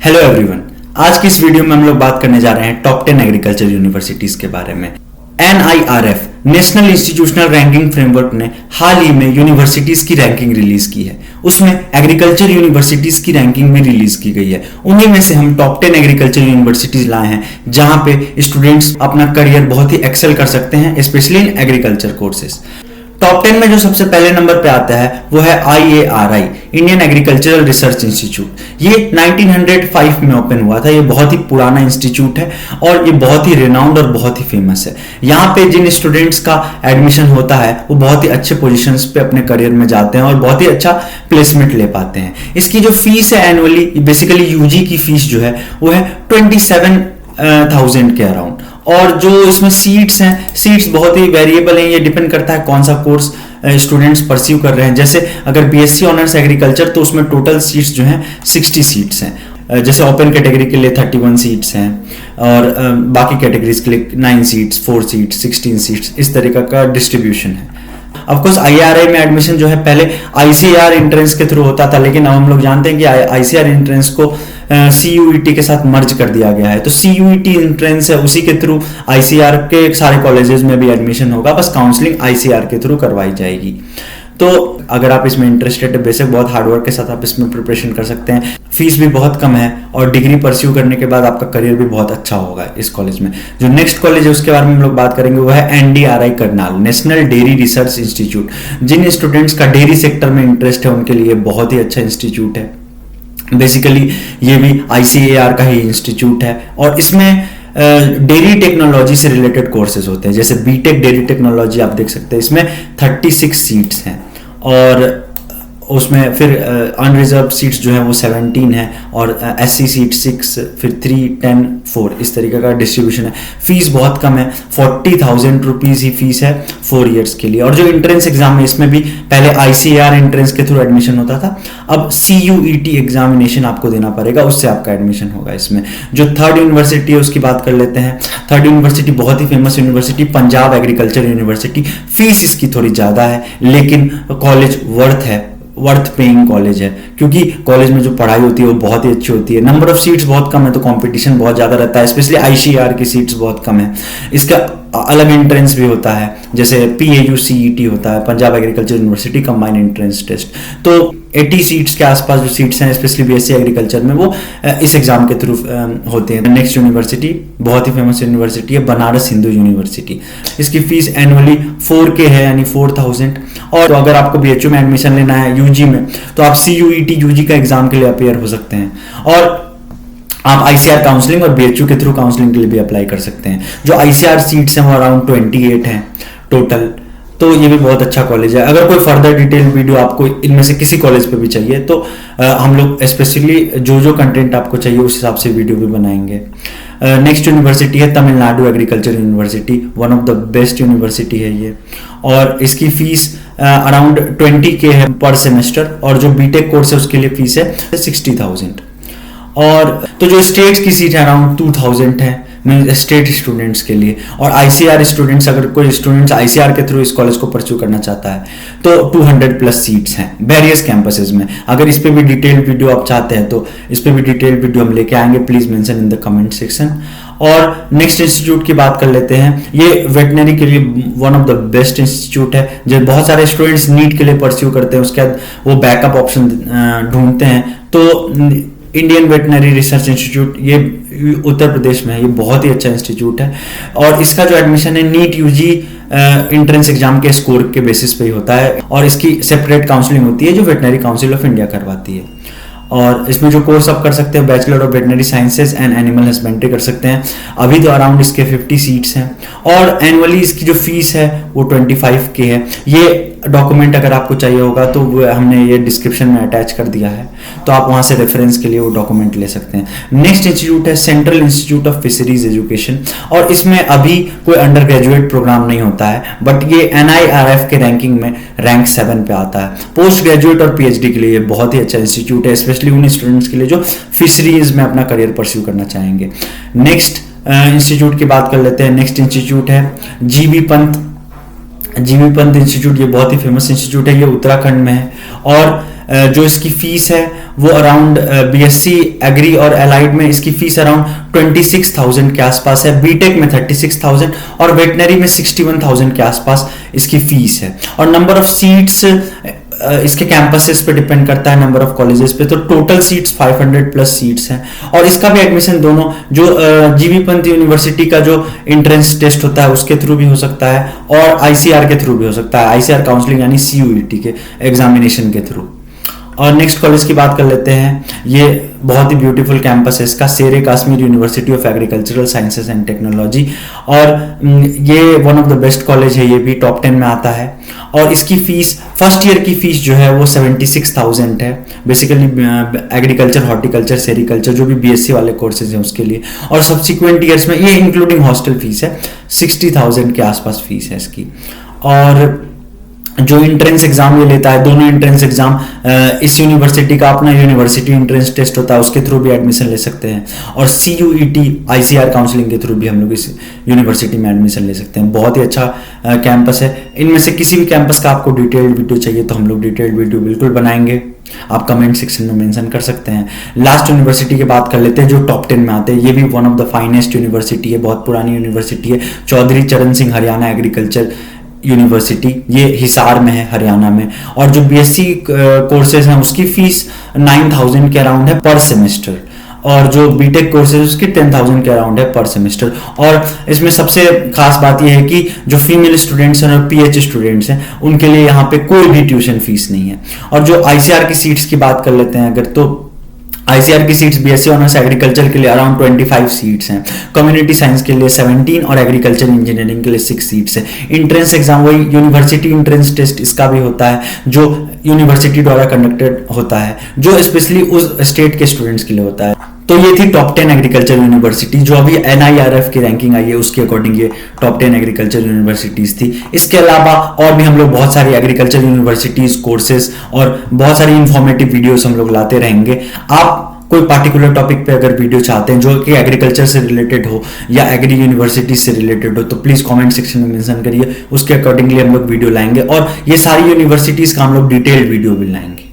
Hello everyone, आज की इस वीडियो में हम लोग बात करने जा रहे हैं टॉप 10 एग्रीकल्चर यूनिवर्सिटीज के बारे में। NIRF national institutional ranking framework ने हाल ही में यूनिवर्सिटीज की रैंकिंग रिलीज की है। उसमें एग्रीकल्चर यूनिवर्सिटीज की रैंकिंग भी रिलीज की गई है। उन्हीं में से हम टॉप 10 एग्रीकल्चर यूनिवर्सिटीज लाए हैं जहां पे स्टूडेंट्स अपना करियर बहुत ही एक्सेल कर सकते हैं, specially in agriculture courses. Top 10 में जो सबसे पहले नंबर पे आता है वो है IARI, Indian agricultural research institute. ये 1905 में ओपन हुआ था। ये बहुत ही पुराना इंस्टीट्यूट है और ये बहुत ही रिनाउंड और बहुत ही फेमस है। यहाँ पे जिन स्टूडेंट्स का एडमिशन होता है वो बहुत ही अच्छे पोजीशंस पे अपने करियर में जाते हैं और बहुत ही अच्छा प्लेसमेंट ले पाते हैं। इसकी जो फीस है एनुअली, बेसिकली यूजी की फीस जो है वो है 27,000 के अराउंड। और जो इसमें सीट्स हैं, सीट्स बहुत ही वेरिएबल हैं। ये डिपेंड करता है कौन सा कोर्स स्टूडेंट्स परस्यू कर रहे हैं। जैसे अगर BSc ऑनर्स एग्रीकल्चर तो उसमें टोटल सीट्स जो हैं 60 सीट्स हैं। जैसे ओपन कैटेगरी के लिए 31 सीट्स हैं और बाकी कैटेगरीज के लिए 9 सीट्स, 4 सीट्स, 16 सीट्स, इस तरीके का डिस्ट्रीब्यूशन है। ऑफकोर्स IARI में एडमिशन जो है पहले ICAR एंट्रेंस के थ्रू होता था, लेकिन अब हम लोग जानते हैं कि ICAR एंट्रेंस को CUET के साथ मर्ज कर दिया गया है। तो CUET एंट्रेंस है, उसी के थ्रू ICAR के सारे कॉलेजेस में भी एडमिशन होगा, बस काउंसलिंग ICAR के थ्रू करवाई जाएगी। तो अगर आप इसमें इंटरेस्टेड है, बेसिक बहुत हार्डवर्क के साथ आप इसमें प्रिपरेशन कर सकते हैं। फीस भी बहुत कम है और डिग्री परस्यू करने के बाद आपका करियर भी बहुत अच्छा होगा इस कॉलेज में। जो नेक्स्ट कॉलेज है उसके बारे में हम लोग बात करेंगे, वो है NDRI Karnal, national dairy research institute. जिन स्टूडेंट्स का डेयरी सेक्टर में इंटरेस्ट है उनके लिए बहुत ही अच्छा इंस्टीट्यूट है। बेसिकली ये भी ICAR का ही इंस्टीट्यूट है और इसमें डेयरी टेक्नोलॉजी से रिलेटेड कोर्सेज होते हैं। जैसे बीटेक डेयरी टेक्नोलॉजी आप देख सकते हैं, इसमें 36 सीट्स हैं और उसमें फिर अनरिजर्व सीट्स जो है वो 17 है और SC सीट 6, फिर 3, 10, 4, इस तरीके का डिस्ट्रीब्यूशन है। फीस बहुत कम है, 40,000 रुपीज ही फीस है 4 इयर्स के लिए। और जो एंट्रेंस एग्जाम है इसमें भी पहले ICAR एंट्रेंस के थ्रू एडमिशन होता था, अब CUET एग्जामिनेशन आपको देना पड़ेगा, उससे आपका एडमिशन होगा इसमें। जो थर्ड यूनिवर्सिटी है उसकी बात कर लेते हैं। थर्ड यूनिवर्सिटी बहुत ही famous university, Punjab agriculture university. Fees इसकी थोड़ी ज्यादा है लेकिन कॉलेज वर्थ पेइंग कॉलेज है, क्योंकि कॉलेज में जो पढ़ाई होती है वो बहुत ही अच्छी होती है। नंबर ऑफ सीट्स बहुत कम है तो कंपटीशन बहुत ज्यादा रहता है, स्पेशली ICAR की सीट्स बहुत कम है। इसका अलग एंट्रेंस भी होता है, जैसे PAU-CET होता है, Punjab agriculture University combined entrance test. तो 80 सीट्स के आसपास जो सीट्स हैं स्पेशली BSc एग्रीकल्चर में वो इस एग्जाम के थ्रू होते हैं। नेक्स्ट यूनिवर्सिटी बहुत ही फेमस यूनिवर्सिटी है, बनारस हिंदू यूनिवर्सिटी। इसकी फीस एनुअली 4K है, यानी 4,000। और तो अगर आपको BHU में एडमिशन लेना है UG में तो आप CUET UG का एग्जाम के लिए अपेयर हो सकते हैं और आप ICAR काउंसलिंग और BHU के थ्रू काउंसलिंग के लिए भी अप्लाई कर सकते हैं। जो ICAR सीट्स हैं वो अराउंड 28 हैं टोटल। तो ये भी बहुत अच्छा कॉलेज है। अगर कोई फर्दर डिटेल वीडियो आपको इनमें से किसी कॉलेज पे भी चाहिए तो हम लोग स्पेशली जो कंटेंट आपको चाहिए उस हिसाब से वीडियो भी बनाएंगे। नेक्स्ट यूनिवर्सिटी है Tamil Nadu agriculture university, one of the best university है ये। और इसकी फीस अराउंड 20K है पर सेमेस्टर और जो बीटेक कोर्स है उसके लिए फीस है 60,000। और तो जो स्टेट्स की सीट है अराउंड 2,000 है स्टेट स्टूडेंट्स के लिए। और ICAR स्टूडेंट्स, अगर कोई स्टूडेंट्स ICAR के थ्रू इस कॉलेज को परस्यू करना चाहता है तो 200+ सीट्स हैं वेरियस कैंपसेस में। अगर इस पे भी डिटेल्ड वीडियो आप चाहते हैं तो इस पे भी डिटेल्ड वीडियो हम लेके आएंगे, please mention in the comment section. और नेक्स्ट इंस्टीट्यूट की बात कर लेते हैं। ये वेटनरी के लिए one of the best institute है। जो बहुत सारे स्टूडेंट्स नीट के लिए परस्यू करते हैं, उसके बाद वो बैकअप ऑप्शन ढूंढते हैं। तो इंडियन वेटनरी रिसर्च इंस्टीट्यूट ये उत्तर प्रदेश में है। ये बहुत ही अच्छा इंस्टीट्यूट है और इसका जो एडमिशन है नीट UG एंट्रेंस एग्जाम के स्कोर के बेसिस पे ही होता है और इसकी सेपरेट काउंसलिंग होती है जो वेटनरी काउंसिल ऑफ इंडिया करवाती है। और इसमें जो कोर्स आप कर सकते हैं bachelor of veterinary sciences and animal husbandry कर सकते हैं। अभी तो अराउंड इसके 50 सीट्स हैं और एनुअली इसकी जो फीस है वो 25K है। ये डॉक्यूमेंट अगर आपको चाहिए होगा तो हमने ये डिस्क्रिप्शन में अटैच कर दिया है, तो आप वहां से रेफरेंस के लिए वो डॉक्यूमेंट ले सकते हैं। नेक्स्ट इंस्टीट्यूट है central institute of fisheries education और इसमें अभी कोई अंडर ग्रेजुएट प्रोग्राम नहीं होता है, बट ये NIRF के रैंकिंग में रैंक 7 पे आता है। पोस्ट ग्रेजुएट और PhD के लिए ये बहुत ही अच्छा इंस्टीट्यूट है, स्पेशली उन स्टूडेंट्स के लिए जो फिशरीज में अपना करियर परस्यू करना चाहेंगे। नेक्स्ट इंस्टीट्यूट की बात कर लेते हैं। नेक्स्ट इंस्टीट्यूट है GV पंत इंस्टीट्यूट। ये बहुत ही फेमस इंस्टीट्यूट है, ये उत्तराखंड में है और जो इसकी फीस है वो अराउंड बीएससी एग्री और एलाइड में इसकी फीस अराउंड 26,000 के आसपास है, बीटेक में 36,000 और वेटनरी में 61,000 के आसपास इसकी फीस है। और नंबर ऑफ सीट्स इसके कैंपसेस पे डिपेंड करता है, नंबर ऑफ कॉलेजेस पे, तो टोटल सीट्स 500 प्लस सीट्स हैं। और इसका भी एडमिशन दोनों जो जीबी पंत यूनिवर्सिटी का जो एंट्रेंस टेस्ट होता है उसके थ्रू भी हो सकता है और आईसीआर के थ्रू भी हो सकता है, आईसीआर काउंसलिंग यानी सीयूईटी के एग्जामिनेशन के थ्रू। और नेक्स्ट कॉलेज की बात कर लेते हैं, ये बहुत ही ब्यूटीफुल कैंपस है इसका, शेर Kashmir university of agricultural sciences and technology, और ये one of the best college है, ये भी टॉप 10 में आता है। और इसकी फीस फर्स्ट ईयर की फीस जो है वो 76,000 है, बेसिकली एग्रीकल्चर, हॉर्टिकल्चर, सेरिकल्चर जो भी बीएससी वाले कोर्सेज हैं उसके लिए। और सब्सिक्वेंट ईयर्स में ये इंक्लूडिंग हॉस्टल फीस है, 60,000 के आसपास फीस है इसकी। और जो एंट्रेंस एग्जाम ये लेता है, दोनों एंट्रेंस एग्जाम, इस यूनिवर्सिटी का अपना यूनिवर्सिटी एंट्रेंस टेस्ट होता है उसके थ्रू भी एडमिशन ले सकते हैं, और सीयूईटी आईसीआर काउंसलिंग के थ्रू भी हम लोग इस यूनिवर्सिटी में एडमिशन ले सकते हैं। बहुत ही अच्छा कैंपस है। इनमें से किसी भी कैंपस का आपको डिटेल्ड वीडियो चाहिए तो हम लोग डिटेल्ड वीडियो बिल्कुल बनाएंगे, आप कमेंट सेक्शन में मेंशन कर सकते हैं। लास्ट यूनिवर्सिटी की बात कर लेते हैं जो टॉप 10 में आते हैं, ये भी one of the finest university है, बहुत पुरानी यूनिवर्सिटी है, चौधरी चरण सिंह हरियाणा एग्रीकल्चर यूनिवर्सिटी, ये हिसार में है हरियाणा में। और जो बीएससी कोर्सेज हैं उसकी फीस 9,000 के अराउंड है पर सेमेस्टर, और जो बीटेक कोर्सेज उसकी 10,000 के अराउंड है पर सेमेस्टर। और इसमें सबसे खास बात यह है कि जो फीमेल स्टूडेंट्स हैं और पीएच स्टूडेंट्स हैं उनके लिए यहाँ पे कोई भी ट्यूशन फीस नहीं है। और जो आईसीआर की सीट्स की बात कर लेते हैं अगर, तो आईसीआर की सीट्स बीएससी ऑनर्स एग्रीकल्चर के लिए अराउंड 25 सीट्स हैं, कम्युनिटी साइंस के लिए 17 और एग्रीकल्चर इंजीनियरिंग के लिए 6 सीट्स है। एंट्रेंस एग्जाम वही यूनिवर्सिटी एंट्रेंस टेस्ट इसका भी होता है जो यूनिवर्सिटी द्वारा कंडक्टेड होता है, जो स्पेशली उस स्टेट के स्टूडेंट्स के लिए होता है। तो ये थी टॉप 10 एग्रीकल्चर यूनिवर्सिटी, जो अभी एनआईआरएफ की रैंकिंग आई है उसके अकॉर्डिंग ये टॉप 10 एग्रीकल्चर यूनिवर्सिटीज थी। इसके अलावा और भी हम लोग बहुत सारी एग्रीकल्चर यूनिवर्सिटीज, कोर्सेज और बहुत सारी इंफॉर्मेटिव वीडियोस हम लोग लाते रहेंगे। आप कोई पार्टिकुलर टॉपिक पे अगर वीडियो चाहते हैं जो कि एग्रीकल्चर से रिलेटेड हो या एग्री यूनिवर्सिटी से रिलेटेड हो तो प्लीज कमेंट सेक्शन में मेंशन करिए, उसके अकॉर्डिंगली हम लोग वीडियो लाएंगे और ये सारी यूनिवर्सिटीज का हम लोग डिटेल्ड वीडियो भी लाएंगे।